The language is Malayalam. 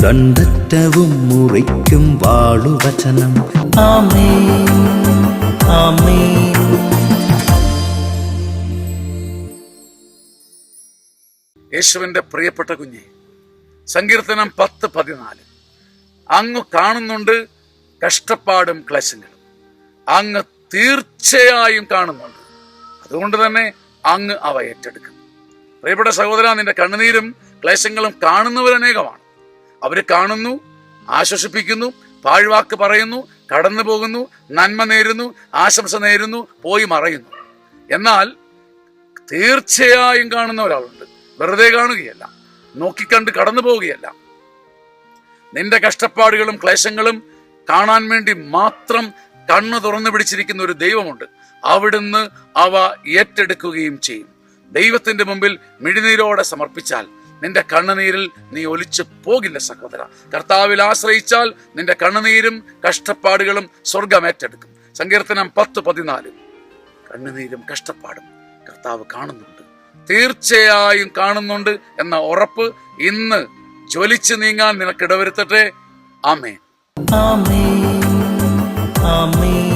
ദണ്ഡറ്റവും മുറിക്കും വാളുവചനം. ആമേൻ, ആമേൻ. യേശുവിന്റെ പ്രിയപ്പെട്ട കുഞ്ഞെ, സങ്കീർത്തനം 10:14. അങ്ങ് കാണുന്നുണ്ട് കഷ്ടപ്പാടും ക്ലേശങ്ങളും. അങ്ങ് തീർച്ചയായും കാണുന്നുണ്ട്, അതുകൊണ്ട് തന്നെ അങ്ങ് അവ ഏറ്റെടുക്കും. പ്രിയപ്പെട്ട സഹോദര, നിന്റെ കണ്ണുനീരും ക്ലേശങ്ങളും കാണുന്നവരനേകമാണ്. അവര് കാണുന്നു, ആശ്വസിപ്പിക്കുന്നു, പാഴ്വാക്ക് പറയുന്നു, കടന്നു പോകുന്നു, നന്മ നേരുന്നു, ആശംസ നേരുന്നു, പോയി മറയുന്നു. എന്നാൽ തീർച്ചയായും കാണുന്ന ഒരാളുണ്ട്. വെറുതെ കാണുകയല്ല, നോക്കിക്കണ്ട് കടന്നു പോവുകയല്ല. നിന്റെ കഷ്ടപ്പാടുകളും ക്ലേശങ്ങളും കാണാൻ വേണ്ടി മാത്രം കണ്ണ് തുറന്നു പിടിച്ചിരിക്കുന്ന ഒരു ദൈവമുണ്ട്. അവിടുന്ന് അവ ഏറ്റെടുക്കുകയും ചെയ്യും. ദൈവത്തിന്റെ മുമ്പിൽ മിഴിനീരോടെ സമർപ്പിച്ചാൽ നിന്റെ കണ്ണുനീരിൽ നീ ഒലിച്ചു പോകില്ല സഹോദര. കർത്താവിൽ ആശ്രയിച്ചാൽ നിന്റെ കണ്ണുനീരും കഷ്ടപ്പാടുകളും സ്വർഗം ഏറ്റെടുക്കും. സങ്കീർത്തനം 10:14. കണ്ണുനീരും കഷ്ടപ്പാടും കർത്താവ് കാണുന്നുണ്ട്, തീർച്ചയായും കാണുന്നുണ്ട് എന്ന ഉറപ്പ് ഇന്ന് ജ്വലിച്ചു നീങ്ങാൻ നിനക്കിടവരുത്തട്ടെ. ആമേൻ, ആമേൻ, ആമേൻ.